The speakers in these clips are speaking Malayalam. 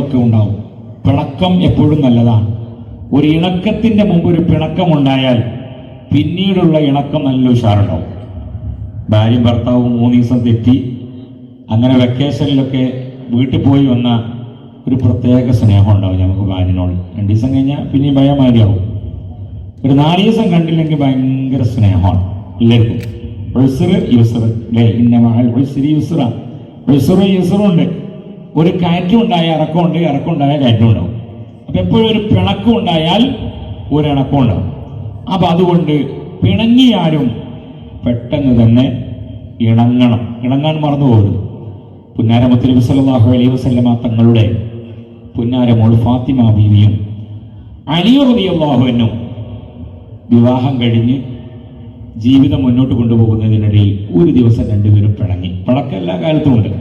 ഒക്കെ ഉണ്ടാവും. പിണക്കം എപ്പോഴും നല്ലതാണ്. ഒരു ഇണക്കത്തിന്റെ മുമ്പ് ഒരു പിണക്കമുണ്ടായാൽ പിന്നീടുള്ള ഇണക്കം നല്ല ഉഷാറുണ്ടാവും. ഭാര്യയും ഭർത്താവും 3 ദിവസം തെറ്റി അങ്ങനെ വെക്കേഷനിലൊക്കെ വീട്ടിൽ പോയി വന്ന ഒരു പ്രത്യേക സ്നേഹം ഉണ്ടാവും നമുക്ക് ഭാര്യനോട്. 2 ദിവസം കഴിഞ്ഞാൽ പിന്നെയും ഭയമാരിയാവും. ഒരു 4 ദിവസം കണ്ടില്ലെങ്കിൽ ഭയങ്കര സ്നേഹമാണ് എല്ലാവർക്കും. യുസറുണ്ട്. ഒരു കയറ്റം ഉണ്ടായ ഇറക്കമുണ്ട്, ഇറക്കം ഉണ്ടായ കയറ്റം ഉണ്ടാവും. അപ്പൊ എപ്പോഴും ഒരു പിണക്കം ഉണ്ടായാൽ ഒരു ഇണക്കം ഉണ്ടാവും. അപ്പൊ അതുകൊണ്ട് പിണങ്ങിയാലും പെട്ടെന്ന് തന്നെ ഇണങ്ങാൻ മറന്നു പോകരുത്. പുന്നാര മുത്തനബി സല്ലല്ലാഹു അലൈഹി വസല്ലമ തങ്ങളുടെ പുന്നാര മോൾ ഫാത്തിമ ബീവിയും അലി റളിയല്ലാഹു അൻഹു വിവാഹം കഴിഞ്ഞ് ജീവിതം മുന്നോട്ട് കൊണ്ടുപോകുന്നതിനിടയിൽ ഒരു ദിവസം രണ്ടുപേരും പിണങ്ങി. പിണക്കം എല്ലാ കാലത്തും ഉണ്ട്.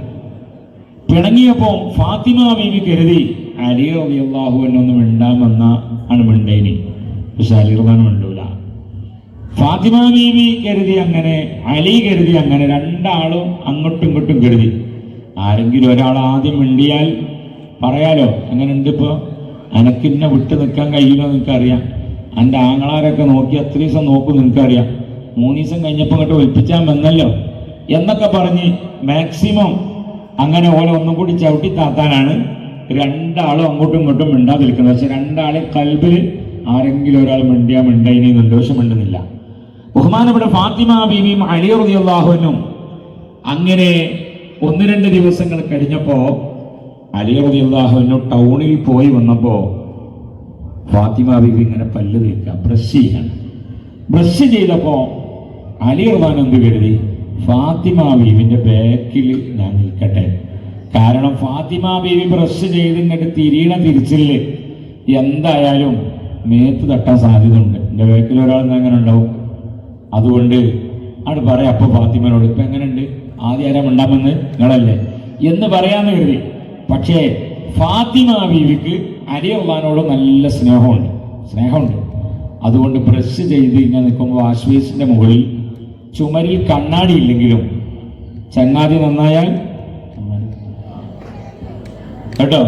പിണങ്ങിയപ്പോൾ ഫാത്തിമ ബീവി കരുതി അലി റളിയല്ലാഹു അൻഹു ഒന്ന് മിണ്ടാമെന്ന ആണ് മിണ്ടേനി. പക്ഷെ അലി റളിയല്ലാഹു മിണ്ടൂല. ഫാത്തിമ ബീവി കരുതി അങ്ങനെ, അലി കരുതി അങ്ങനെ, രണ്ടാളും അങ്ങോട്ടും ഇങ്ങോട്ടും കരുതി. ആരെങ്കിലും ഒരാൾ ആദ്യം മിണ്ടിയാൽ പറയാലോ, എങ്ങനെയുണ്ട് ഇപ്പോൾ, അനക്കിന്നെ വിട്ട് നിൽക്കാൻ കഴിയുമോ നിനക്കറിയാം, എൻ്റെ ആങ്ങളാരൊക്കെ നോക്കി 3 ദിവസം നോക്കും നിനക്കറിയാം, 3 ദിവസം കഴിഞ്ഞപ്പോൾ ഇങ്ങോട്ട് ഒൽപ്പിച്ചാൽ വന്നല്ലോ എന്നൊക്കെ പറഞ്ഞ് മാക്സിമം അങ്ങനെ ഓലെ ഒന്നും കൂടി ചവിട്ടി താത്താനാണ് രണ്ടാളും അങ്ങോട്ടും ഇങ്ങോട്ടും മിണ്ടാതിരിക്കുന്നത്. പക്ഷെ രണ്ടാളെ കൽബിൽ ആരെങ്കിലും ഒരാൾ മിണ്ടയിനി സന്തോഷം മിണ്ടുന്നില്ല. ബഹുമാനപ്പെട്ട ഫാത്തിമ ബീവിയും അലി റളിയല്ലാഹു അൻഹു അങ്ങനെ 1-2 ദിവസങ്ങൾ കഴിഞ്ഞപ്പോ അലി റളിയല്ലാഹു അൻഹു ടൗണിൽ പോയി വന്നപ്പോ ഫാത്തിമ ബീവി ഇങ്ങനെ പല്ല് തേക്കുക, ബ്രഷ് ചെയ്യാണ്. ബ്രഷ് ചെയ്തപ്പോ അലി റളിയല്ലാഹു എന്ത് കരുതി, ഫാത്തിമ ബീവിന്റെ ബാക്കിൽ ഞാൻ നിൽക്കട്ടെ. കാരണം ഫാത്തിമ ബീവി ബ്രഷ് ചെയ്ത് ഇങ്ങോട്ട് തിരിച്ചില് എന്തായാലും മേത്ത് തട്ടാൻ സാധ്യത ഉണ്ട്. എൻ്റെ ബാക്കിൽ ഒരാൾ എങ്ങനെ ഉണ്ടാവും. അതുകൊണ്ട് അത് പറയാം അപ്പൊ ഫാത്തിമനോട്, ഇപ്പൊ എങ്ങനെയുണ്ട്, ആദ്യം ആരാ മിണ്ടാമെന്ന് നിങ്ങളല്ലേ എന്ന് പറയാന്ന് കരുതി. പക്ഷേ ഫാത്തിമ ബീവിക്ക് അലി റളിയല്ലാഹുവിനോട് നല്ല സ്നേഹമുണ്ട്. അതുകൊണ്ട് ബ്രഷ് ചെയ്ത് ഇങ്ങനെ നിൽക്കുമ്പോൾ വാഷ്ബേസിന്റെ മുകളിൽ ചുമരിൽ കണ്ണാടി ഇല്ലെങ്കിലും ചങ്ങാതി നന്നായാൽ കേട്ടോ,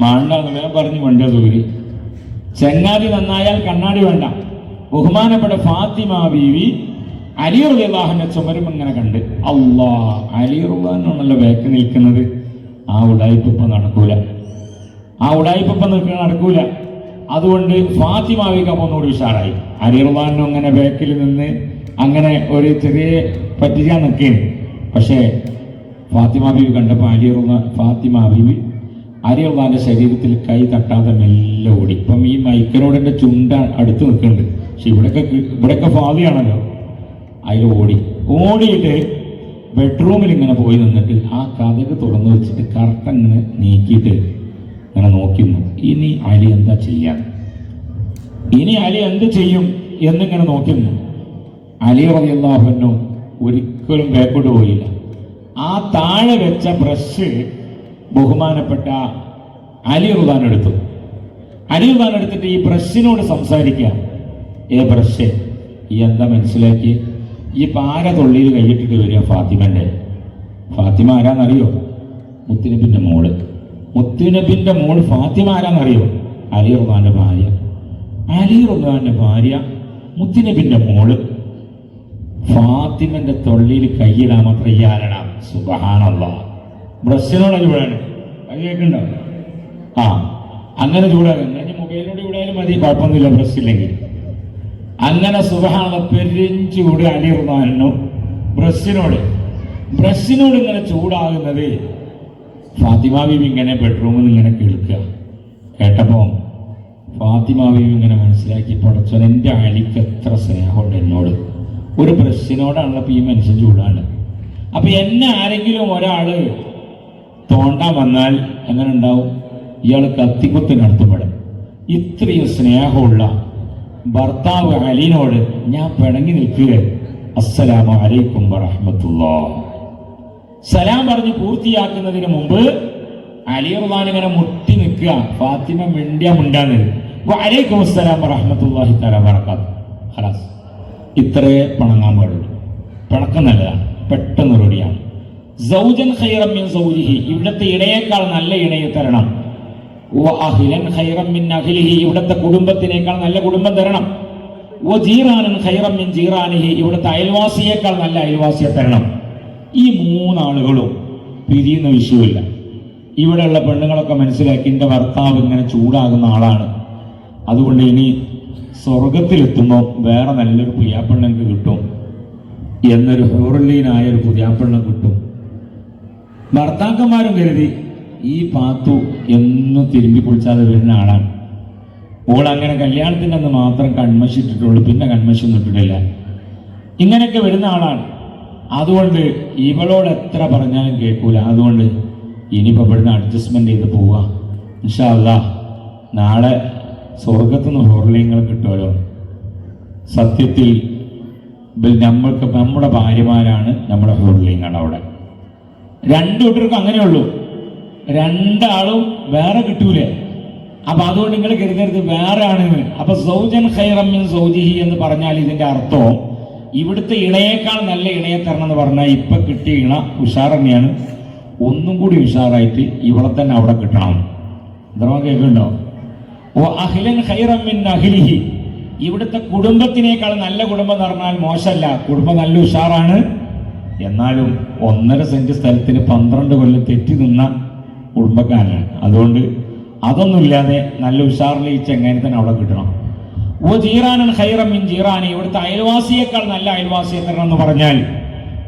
മാണ്ടാന്ന് വേഗം പറഞ്ഞ് വേണ്ട ദൂരി, ചങ്ങാതി നന്നായാൽ കണ്ണാടി വേണ്ട. ബഹുമാനപ്പെട്ട ഫാത്തിമ ബീവി അലി റളിയല്ലാഹുവിന്റെ ചുമരും ഇങ്ങനെ കണ്ട്, അല്ലാ അലി റളിയല്ലാഹുവിനാണല്ലോ ബാക്ക് നിൽക്കുന്നത്, ആ ഉടായിപ്പ് നടക്കൂല. അതുകൊണ്ട് ഫാത്തിമ ബീവിക്ക് അപ്പോൾ ഒന്നുകൂടി ഉഷാറായി. അലി റളിയല്ലാഹു അങ്ങനെ ബാക്കിൽ നിന്ന് അങ്ങനെ ഒരു ചെറിയ പറ്റിക്കാൻ നിൽക്കുകയാണ്. പക്ഷേ ഫാത്തിമ ബീവി കണ്ടപ്പോൾ ഫാത്തിമ ബീവി അലി റളിയല്ലാഹുവിന്റെ ശരീരത്തിൽ കൈ തട്ടാതെ മെല്ലെ ഓടി. ഇപ്പം ഈ മൈക്കനോട് എൻ്റെ ചുണ്ട അടുത്ത് നിൽക്കുന്നുണ്ട്. പക്ഷെ ഇവിടെയൊക്കെ ഫാദിയാണല്ലോ. അതിൽ ഓടിയിട്ട് ബെഡ്റൂമിൽ ഇങ്ങനെ പോയി നിന്നിട്ട് ആ കതക് തുറന്നു വെച്ചിട്ട് കർട്ടൻ ഇങ്ങനെ നീക്കിയിട്ട് ഇങ്ങനെ നോക്കുന്നു. ഇനി അലി എന്താ ചെയ്യാൻ, അലി എന്ത് ചെയ്യും എന്നിങ്ങനെ നോക്കുന്നു. അലി റളിയല്ലാഹു അൻഹു ഒരിക്കലും ബാക്കോട്ട് പോയില്ല. ആ താഴെ വെച്ച ബ്രഷ് ബഹുമാനപ്പെട്ട അലി റളിയല്ലാഹു എടുത്തു. അലി റളിയല്ലാഹു എടുത്തിട്ട് ഈ ബ്രഷിനോട് സംസാരിക്കുക, ബ്രഷ് ഈ എന്താ മനസ്സിലാക്കി, ഈ പാര തൊള്ളിയിൽ കൈയിട്ടിട്ട് വരിക ഫാത്തിമ ആരാന്നറിയോ, മുത്തുനബിന്റെ മോള് ഫാത്തിമ ആരാന്നറിയോ, അലി റളിയല്ലാഹുവിന്റെ ഭാര്യ മുത്തുനബിന്റെ മോള് ഫാത്തിമന്റെ തൊള്ളിയിൽ കൈയിടാൻ മാത്രം ഇയാളടാ. സുബ്ഹാനല്ലാഹ്. ബ്രഷിനോട് ചൂടാണ്, അത് കേൾക്കണ്ടോ? അങ്ങനെ ചൂടാകും. മൊബൈലിനോട് ചൂടായാലും മതി, കുഴപ്പമൊന്നുമില്ല ബ്രഷില്ലെങ്കിൽ. അങ്ങനെ സുബ്ഹാനല്ലാഹ് പെരിഞ്ചൂട് അലി റളിയല്ലാഹു ബ്രഷിനോട് ഇങ്ങനെ ചൂടാകുന്നത് ഫാത്തിമ ബീവി ഇങ്ങനെ ബെഡ്റൂമിൽ നിന്ന് ഇങ്ങനെ കേട്ടപ്പോ ഫാത്തിമ ബീവി ഇങ്ങനെ മനസ്സിലാക്കി, പടച്ചോൻ എൻ്റെ അലിക്ക് എത്ര സ്നേഹമുണ്ട് എന്നോട്, ഒരു ബ്രഷിനോടാണല്ലോ ഇപ്പൊ ഈ മനുഷ്യൻ ചൂടാണ്. അപ്പൊ എന്നെ ആരെങ്കിലും ഒരാള് തോണ്ടാൻ വന്നാൽ എങ്ങനെ ഉണ്ടാവും, ഇയാൾ കത്തിക്കുത്ത് നടത്തുമ്പോഴും. ഇത്രയും സ്നേഹമുള്ള ഭർത്താവ് അലിനോട് ഞാൻ പിണങ്ങി നിൽക്കുക, അസ്സലാമു അലൈക്കും വറഹ്മത്തുള്ളാഹ് സലാം പറഞ്ഞ് പൂർത്തിയാക്കുന്നതിന് മുമ്പ് അലി റളിയല്ലാഹു ഇങ്ങനെ മുട്ടി നിൽക്കുക. ഫാത്തിമ മിണ്ടാന്ന് വഅലൈക്കും അസ്സലാം വറഹ്മത്തുള്ളാഹി തആല വബറകാതുഹു. ഖലാസ്, ഇത്രേ പിണങ്ങാൻ പാടുള്ളൂ. പിണക്കം നല്ലതാണ്, പെട്ടെന്ന് റെഡിയാണ്. സൗജൻ ഖൈറൻ മിൻ സൗജിഹി, ഇവിടുത്തെ ഇണയേക്കാൾ നല്ല ഇണയെ തരണം. വഅഹ്ലൻ ഖൈറൻ മിൻ അഹ്ലിഹി, ഇവിടുത്തെ കുടുംബത്തിനേക്കാൾ നല്ല കുടുംബം തരണം. വജീറാനൻ ഖൈറൻ മിൻ ജീറാനിഹി, ഇവിടുത്തെ അയൽവാസിയേക്കാൾ നല്ല അയൽവാസിയെ തരണം. ഈ മൂന്നാളുകളും പിരിയുന്ന വിഷയമില്ല. ഇവിടെയുള്ള പെണ്ണുങ്ങളൊക്കെ മനസ്സിലാക്കി എൻ്റെ ഭർത്താവ് ഇങ്ങനെ ചൂടാകുന്ന ആളാണ്, അതുകൊണ്ട് ഇനി സ്വർഗത്തിലെത്തുമ്പോൾ വേറെ നല്ലൊരു പുതിയാപ്പെണ്ണക്ക് കിട്ടും എന്നൊരു ഹൂറുല്ലീനായ ഒരു പുതിയാപ്പെണ്ണ കിട്ടും. ഭർത്താക്കന്മാരും കരുതി ഈ പാത്തു എന്നും തിരുമ്പി കുളിച്ചാതെ വരുന്ന ആളാണ്, ഓൾ അങ്ങനെ കല്യാണത്തിൻ്റെ അന്ന് മാത്രം കൺമശി ഇട്ടിട്ടുള്ളൂ, പിന്നെ കൺമശി ഒന്നും ഇട്ടിട്ടില്ല, ഇങ്ങനെയൊക്കെ വരുന്ന ആളാണ്. അതുകൊണ്ട് ഇവളോട് എത്ര പറഞ്ഞാലും കേൾക്കൂല. അതുകൊണ്ട് ഇനിയിപ്പോൾ ഇവിടുന്ന് അഡ്ജസ്റ്റ്മെന്റ് ചെയ്ത് പോവുക. ഇൻഷാ അല്ലാഹ് നാളെ സ്വർഗത്തുനിന്ന് ഹോർലിങ്ങൾ കിട്ടുമല്ലോ. സത്യത്തിൽ നമ്മൾക്ക് നമ്മുടെ ഭാര്യമാരാണ് നമ്മുടെ ഹോർലിങ്ങൾ. അവിടെ രണ്ടു കൂട്ടർക്കും അങ്ങനെയുള്ളൂ, രണ്ടാളും വേറെ കിട്ടൂലേ. അപ്പൊ അതുകൊണ്ട് നിങ്ങൾ കരുതരുത് വേറെ ആണെന്ന്. അപ്പൊ സൗജൻ ഖൈറൻ മിൻ സൗജിഹി എന്ന് പറഞ്ഞാൽ ഇതിന്റെ അർത്ഥം ഇവിടുത്തെ ഇണയേക്കാൾ നല്ല ഇണയെ തരണം എന്ന് പറഞ്ഞാൽ ഇപ്പൊ കിട്ടിയ ഇണ ഉഷാർ തന്നെയാണ്, ഒന്നും കൂടി ഉഷാറായിട്ട് ഇവളെ തന്നെ അവിടെ കിട്ടണം. എന്താ കേൾക്കുന്നുണ്ടോ? ഓ അഹ്ലൻ ഖൈറൻ മിൻ അഹ്ലിഹി, ഇവിടുത്തെ കുടുംബത്തിനേക്കാൾ നല്ല കുടുംബം എന്ന് പറഞ്ഞാൽ മോശമല്ല, കുടുംബം നല്ല ഉഷാറാണ്. എന്നാലും 1.5 സെന്റ് സ്ഥലത്തിന് 12 കൊല്ലം തെറ്റി നിന്ന കുടുംബക്കാരനാണ്. അതുകൊണ്ട് അതൊന്നുമില്ലാതെ നല്ല ഉഷാറിൽ ഈ ചെങ്ങാനെ തന്നെ അവിടെ കിട്ടണം. ഓ ജീറാനൻ ഖൈറൻ മിൻ ജീറാനി, ഇവിടുത്തെ അയൽവാസിയേക്കാൾ നല്ല അയൽവാസിയെ തരണം എന്ന് പറഞ്ഞാൽ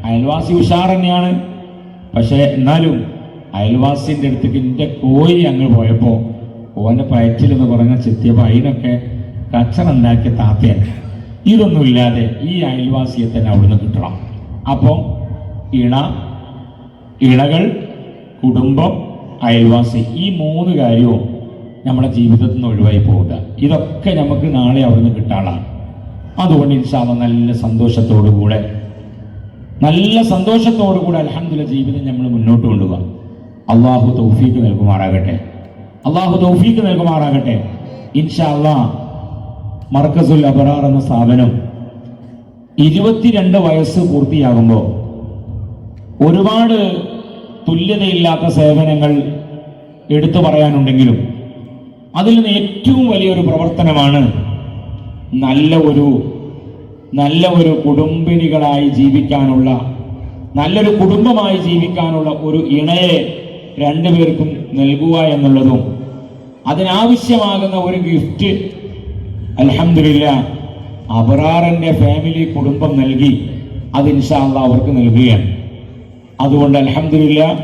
അയൽവാസി ഉഷാർ തന്നെയാണ്. പക്ഷെ എന്നാലും അയൽവാസിന്റെ അടുത്തേക്ക് എൻ്റെ കോഴി അങ്ങ് പോയപ്പോൾ ഓൻ്റെ പയറ്റിൽ എന്ന് പറഞ്ഞ ചെത്തിയപ്പോൾ അതിനൊക്കെ കച്ചറുണ്ടാക്കിയ താത്തയാണ്. ഇതൊന്നുമില്ലാതെ ഈ അയൽവാസിയെ തന്നെ അവിടുന്ന് കിട്ടണം. അപ്പോൾ ഇണകൾ, കുടുംബം, അയൽവാസി, ഈ 3 കാര്യവും നമ്മുടെ ജീവിതത്തിൽ നിന്ന് ഒഴിവായി പോവുക. ഇതൊക്കെ നമുക്ക് നാളെ അവിടുന്ന് കിട്ടാനാണ്. അതുകൊണ്ട് ഇൻഷാ അല്ലാഹ് നല്ല സന്തോഷത്തോടുകൂടെ അൽഹംദുലില്ലാഹ് ജീവിതം നമ്മൾ മുന്നോട്ട് കൊണ്ടുപോകാം. അള്ളാഹു തൗഫീഖ് നൽകുമാറാകട്ടെ. ഇൻഷാ അല്ലാഹ് മർക്കസുൽ അബ്റാർ എന്ന സ്ഥാപനം 22 വയസ്സ് പൂർത്തിയാകുമ്പോൾ ഒരുപാട് തുല്യതയില്ലാത്ത സേവനങ്ങൾ എടുത്തു പറയാനുണ്ടെങ്കിലും അതിൽ നിന്ന് ഏറ്റവും വലിയൊരു പ്രവർത്തനമാണ് നല്ല ഒരു കുടുംബിനികളായി ജീവിക്കാനുള്ള, നല്ലൊരു കുടുംബമായി ജീവിക്കാനുള്ള ഒരു ഇണയെ 2 പേർക്കും നൽകുക എന്നുള്ളതും അതിനാവശ്യമാകുന്ന ഒരു ഗിഫ്റ്റ് അൽഹംദുലില്ലാഹ് അബ്റാറിന്റെ ഫാമിലി കുടുംബം നൽകി. അത് ഇൻഷാ അല്ലാഹ് അവർക്ക് നൽകുകയാണ്. അതുകൊണ്ട് അൽഹംദുലില്ലാഹ്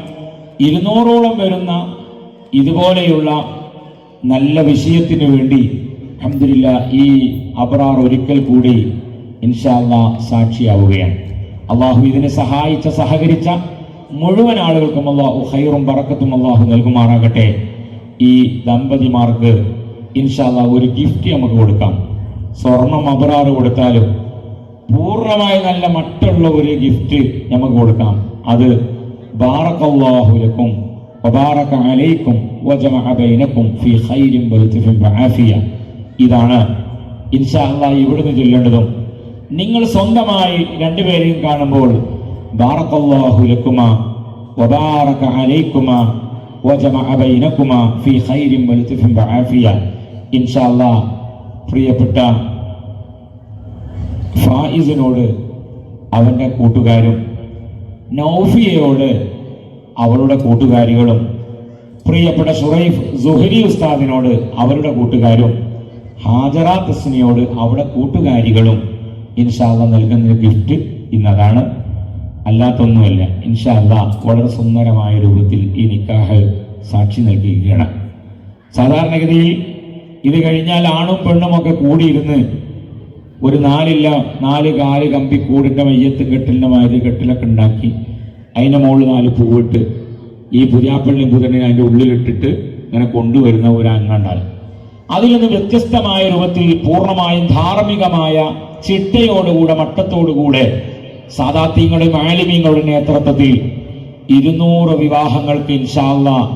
200ഓളം വരുന്ന ഇതുപോലെയുള്ള നല്ല വിഷയത്തിന് വേണ്ടി അൽഹംദുലില്ലാഹ് ഈ അബ്റാർ ഒരിക്കൽ കൂടി ഇൻഷാ അല്ലാഹ് സാക്ഷിയാവുകയാണ്. അള്ളാഹു ഇതിനെ സഹകരിച്ച മുഴുവൻ ആളുകൾക്കും അള്ളാഹു ഖൈറും ബറക്കത്തും അള്ളാഹു നൽകുമാറാകട്ടെ. ഈ ദമ്പതിമാർക്ക് ഇൻഷാ അല്ലാഹ് ഒരു ഗിഫ്റ്റ് നമുക്ക് കൊടുക്കാം. സ്വർണം അബ്റാർ കൊടുത്താലും പൂർണ്ണമായി നല്ല മട്ടുള്ള ഒരു ഗിഫ്റ്റ് നമുക്ക് കൊടുക്കാം. അത് ബാറകല്ലാഹു ലക്കും വബാറക അലൈക്കും വജമഅ ബൈനക്കും ഫീ ഖൈരിൻ വലത്ഫിൻ വആഫിയ. ഇതാണ് ഇൻഷാ അല്ലാഹ് ഇവിടുന്ന് ചൊല്ലേണ്ടതും. നിങ്ങൾ സ്വന്തമായി 2 പേരെയും കാണുമ്പോൾ ബാറകല്ലാഹു ലക്കുമാ വബാറക അലൈക്കുമാ വജമഅ ബൈനക്കുമാ ഫീ ഖൈരിൻ വലത്ഫിൻ വആഫിയ. ഇൻഷാ അല്ലാഹ് പ്രിയപ്പെട്ട ഫായിസിനോട് അവൻ്റെ കൂട്ടുകാരും, നൗഫിയയോട് അവളുടെ കൂട്ടുകാരികളും, പ്രിയപ്പെട്ട ഷുറൈഫ് സുഹരി ഉസ്താദിനോട് അവരുടെ കൂട്ടുകാരും, ഹാജറ തസ്നിയോട് അവരുടെ കൂട്ടുകാരികളും ഇൻഷാ അല്ലാഹ് നൽകുന്ന ഗിഫ്റ്റ് ഇന്നതാണ്, അല്ലാത്തൊന്നുമല്ല. ഇൻഷാ അല്ലാഹ് വളരെ സുന്ദരമായ രൂപത്തിൽ ഈ നിക്കാഹ് സാക്ഷി നൽകുകയാണ്. സാധാരണഗതിയിൽ ഇത് കഴിഞ്ഞാൽ ആണും പെണ്ണും ഒക്കെ കൂടിയിരുന്ന് ഒരു 4 കാല് കമ്പി കൂടിൻ്റെ മയ്യത്തും കെട്ടിലിൻ്റെ മാതിരി കെട്ടിലൊക്കെ ഉണ്ടാക്കി അതിൻ്റെ മുകളിൽ 4 പൂവിട്ട് ഈ പുതിയാപ്പള്ളിയും പുതനെ അതിൻ്റെ ഉള്ളിലിട്ടിട്ട് ഇങ്ങനെ കൊണ്ടുവരുന്ന ഒരു അംഗണ്ടാണ്. അതിൽ നിന്ന് വ്യത്യസ്തമായ രൂപത്തിൽ പൂർണ്ണമായും ധാർമ്മികമായ ചിട്ടയോടുകൂടെ മട്ടത്തോടുകൂടെ സാദാത്യങ്ങളുടെയും ആലിമീങ്ങളുടെയും നേതൃത്വത്തിൽ 200 വിവാഹങ്ങൾക്ക് ഇൻഷാ അല്ലാഹ്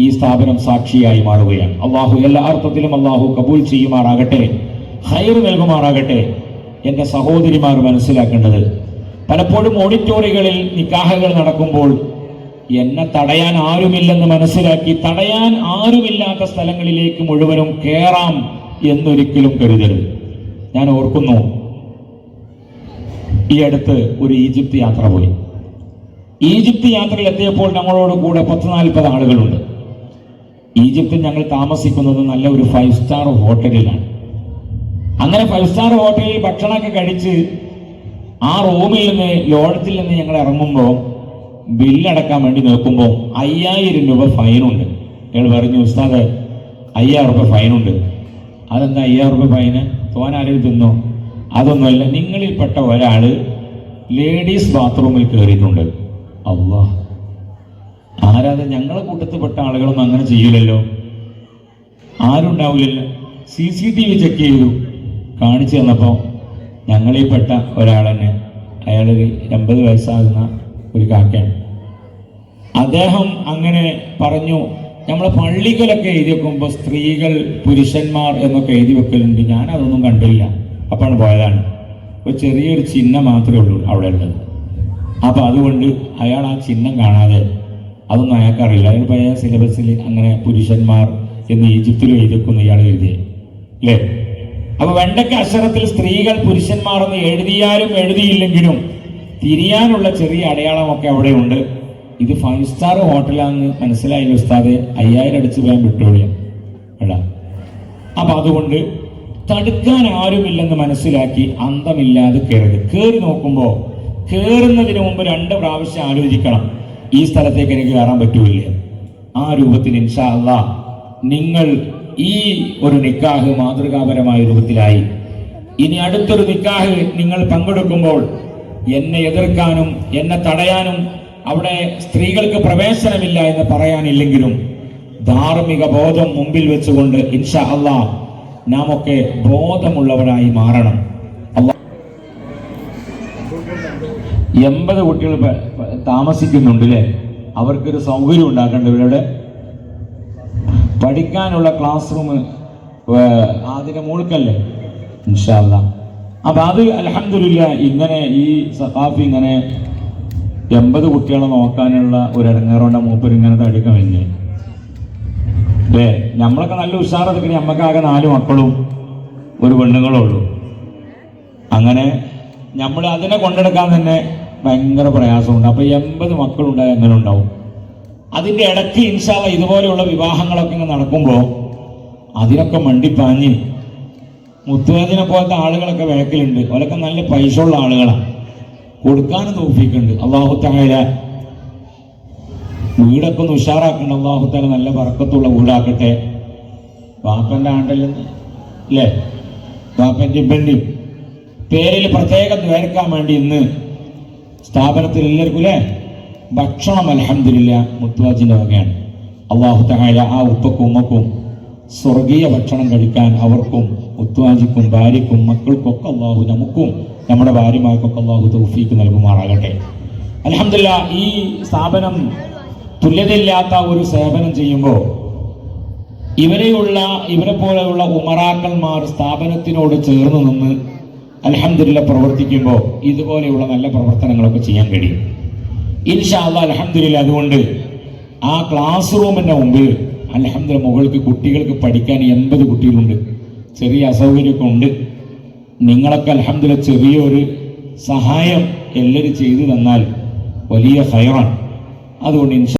ഈ സ്ഥാപനം സാക്ഷിയായി മാറുകയാണ്. അള്ളാഹു എല്ലാ അർത്ഥത്തിലും അള്ളാഹു കബൂൽ ചെയ്യുമാറാകട്ടെ, ഖൈർ നൽകുമാറാകട്ടെ. എൻ്റെ സഹോദരിമാർ മനസ്സിലാക്കേണ്ടത്, പലപ്പോഴും ഓഡിറ്റോറിയങ്ങളിൽ നിക്കാഹുകൾ നടക്കുമ്പോൾ എന്നെ തടയാൻ ആരുമില്ലെന്ന് മനസ്സിലാക്കി തടയാൻ ആരുമില്ലാത്ത സ്ഥലങ്ങളിലേക്ക് മുഴുവനും കയറാം എന്നൊരിക്കലും കരുതരുത്. ഞാൻ ഓർക്കുന്നു, ഈ അടുത്ത് ഒരു ഈജിപ്ത് യാത്ര പോയി. ഈജിപ്ത് യാത്രയിൽ എത്തിയപ്പോൾ ഞങ്ങളോട് കൂടെ 10-40 ആളുകളുണ്ട്. ഈജിപ്തിൽ ഞങ്ങൾ താമസിക്കുന്നത് നല്ല ഒരു 5 സ്റ്റാർ ഹോട്ടലിലാണ്. അങ്ങനെ 5 സ്റ്റാർ ഹോട്ടലിൽ ഭക്ഷണമൊക്കെ കഴിച്ച് ആ റൂമിൽ നിന്ന് ലോഡ്ജിൽ നിന്ന് ഞങ്ങൾ ഇറങ്ങുമ്പോൾ ബില്ലടക്കാൻ വേണ്ടി നോക്കുമ്പോൾ 5000 രൂപ ഫൈനുണ്ട്. അയാൾ പറഞ്ഞു, ഉസ്താദ് 5000 രൂപ ഫൈനുണ്ട്. അതെന്താ 5000 രൂപ ഫൈന്? തോനാരും തിന്നോ? അതൊന്നുമല്ല, നിങ്ങളിൽപ്പെട്ട ഒരാൾ ലേഡീസ് ബാത്റൂമിൽ കയറിയിട്ടുണ്ട്. അള്ളാ, ആരാതെ? ഞങ്ങളെ കൂട്ടത്തിൽപ്പെട്ട ആളുകളൊന്നും അങ്ങനെ ചെയ്യില്ലല്ലോ, ആരുണ്ടാവില്ലല്ലോ. CCTV ചെക്ക് ചെയ്തു, കാണിച്ചു തന്നപ്പോൾ ഞങ്ങളിൽപ്പെട്ട ഒരാൾ തന്നെ, അയാളൊരു 80 വയസ്സാകുന്ന ഒരു കാക്കയാണ്. അദ്ദേഹം അങ്ങനെ പറഞ്ഞു, നമ്മളെ പള്ളികളൊക്കെ എഴുതി വെക്കുമ്പോൾ സ്ത്രീകൾ പുരുഷന്മാർ എന്നൊക്കെ എഴുതി വെക്കലുണ്ട്, ഞാനതൊന്നും കണ്ടില്ല, അപ്പാണ് പോയതാണ്. ഒരു ചെറിയൊരു ചിഹ്നം മാത്രമേ ഉള്ളൂ അവിടെ ഉള്ളത്. അപ്പം അതുകൊണ്ട് അയാൾ ആ ചിഹ്നം കാണാതെ, അതൊന്നും അയാൾക്കറിയില്ല. അയാൾ പഴയ സിലബസിൽ അങ്ങനെ പുരുഷന്മാർ എന്ന് ഈജിപ്തിൽ എഴുതി വെക്കുന്ന ഇയാൾ എഴുതിയേ അല്ലേ? അപ്പൊ വെണ്ടക്ക അക്ഷരത്തിൽ സ്ത്രീകൾ പുരുഷന്മാർ എന്ന് എഴുതിയാലും എഴുതിയില്ലെങ്കിലും തിരിയാനുള്ള ചെറിയ അടയാളമൊക്കെ അവിടെ ഉണ്ട്. ഇത് 5 സ്റ്റാർ ഹോട്ടലാണെന്ന് മനസ്സിലായില്ല ഉസ്താദെ, 5000 അടിച്ച് പോയാൻ വിട്ടോളിയും അല്ല. അപ്പൊ അതുകൊണ്ട് തടുക്കാൻ ആരുമില്ലെന്ന് മനസ്സിലാക്കി അന്തമില്ലാതെ കയറരുത്. കയറി നോക്കുമ്പോൾ കയറുന്നതിന് മുമ്പ് 2 പ്രാവശ്യം ആലോചിക്കണം, ഈ സ്ഥലത്തേക്ക് എനിക്ക് കയറാൻ പറ്റൂല. ആ രൂപത്തിൽ ഇൻഷാ അല്ലാഹ് നിങ്ങൾ ഈ ഒരു നിക്കാഹ് മാതൃകാപരമായ രൂപത്തിലായി. ഇനി അടുത്തൊരു നിക്കാഹ് നിങ്ങൾ പങ്കെടുക്കുമ്പോൾ എന്നെ എതിർക്കാനും എന്നെ തടയാനും അവിടെ സ്ത്രീകൾക്ക് പ്രവേശനമില്ല എന്ന് പറയാനില്ലെങ്കിലും ധാർമ്മിക ബോധം മുമ്പിൽ വെച്ചുകൊണ്ട് ഇൻഷാ അല്ലാഹ് നാം ഒക്കെ ബോധമുള്ളവരായി മാറണം. 80 കുട്ടികൾ താമസിക്കുന്നുണ്ട് അല്ലേ? അവർക്കൊരു സൗകര്യം ഉണ്ടാക്കേണ്ട ഇവരുടെ പഠിക്കാനുള്ള ക്ലാസ് റൂം അതിന്റെ മുഴുക്കല്ലേ ഇൻഷാ അല്ലാഹ്. അപ്പൊ അത് അൽഹംദുലില്ലാ ഇങ്ങനെ ഈ സഖാഫി ഇങ്ങനെ 80 കുട്ടികളെ നോക്കാനുള്ള ഒരു ഇടങ്ങേറുണ്ട്. മൂപ്പര് ഇങ്ങനെ തടിക്കാൻ കഴിഞ്ഞേ അല്ലേ? നമ്മളൊക്കെ നല്ല ഉഷാറെടുക്കണേ, നമ്മക്കാകെ 4 മക്കളും ഒരു പെണ്ണുങ്ങളും ഉള്ളൂ. അങ്ങനെ നമ്മൾ അതിനെ കൊണ്ടെടുക്കാൻ തന്നെ ഭയങ്കര പ്രയാസമുണ്ട്. അപ്പൊ 80 മക്കളുണ്ടായി അങ്ങനെ ഉണ്ടാവും. അതിന്റെ ഇടയ്ക്ക് ഇൻഷാ അല്ലാഹ് ഇതുപോലെയുള്ള വിവാഹങ്ങളൊക്കെ ഇങ്ങനെ നടക്കുമ്പോൾ അതിനൊക്കെ മണ്ടിപ്പാഞ്ഞ് മുത്തുവേദിനെ പോലത്തെ ആളുകളൊക്കെ വേക്കലുണ്ട്. അവരൊക്കെ നല്ല പൈസ ഉള്ള ആളുകളാണ്, കൊടുക്കാനും തോഫീക്കുണ്ട്. അല്ലാഹു തആല വീടൊക്കെ ഒന്ന് ഉഷാറാക്കണ്ട. അല്ലാഹു തആല നല്ല ബർക്കത്തുള്ള വീടാക്കട്ടെ. വാപ്പന്റെ ആണ്ടല്ലെന്ന് അല്ലേ? വാപ്പന്റെ ഇബന്റെയും പേരിൽ പ്രത്യേകം ദ്വാരക്കാൻ വേണ്ടി ഇന്ന് സ്ഥാപനത്തിൽ എല്ലാവർക്കും അല്ലേ ഭക്ഷണം അൽഹംദുലില്ലാ മുത്തുവാജിന്റെ വകയാണ്. അല്ലാഹു തആല ആ ഉപ്പക്കും ഉമ്മക്കും സ്വർഗീയ ഭക്ഷണം കഴിക്കാൻ അവർക്കും മുത്തുവാജിക്കും ഭാര്യക്കും മക്കൾക്കൊക്കെ അല്ലാഹു നമുക്കും നമ്മുടെ ഭാര്യമാർക്കൊക്കെ അല്ലാഹു തൗഫീക്ക് നൽകുമാറാകട്ടെ. അൽഹംദുലില്ലാ ഈ സ്ഥാപനം തുല്യതയില്ലാത്ത ഒരു സേവനം ചെയ്യുമ്പോൾ ഇവരെ പോലെയുള്ള ഉമറാക്കന്മാർ സ്ഥാപനത്തിനോട് ചേർന്ന് നിന്ന് അൽഹംദുലില്ലാ പ്രവർത്തിക്കുമ്പോൾ ഇതുപോലെയുള്ള നല്ല പ്രവർത്തനങ്ങളൊക്കെ ചെയ്യാൻ കഴിയും ഇൻഷാ അല്ലാഹ്. അൽഹംദുലില്ലാ അതുകൊണ്ട് ആ ക്ലാസ് റൂമിന്റെ മുമ്പിൽ അൽഹംദുലില്ലാ മുകൾക്ക് കുട്ടികൾക്ക് പഠിക്കാൻ 80 കുട്ടികളുണ്ട്. ചെറിയ അസൗകര്യമൊക്കെ ഉണ്ട്. നിങ്ങളൊക്കെ അൽഹംദുലില്ലാ ചെറിയൊരു സഹായം എല്ലാവരും ചെയ്തു തന്നാൽ വലിയ ഖൈറാണ്. അതുകൊണ്ട് ഇൻഷാ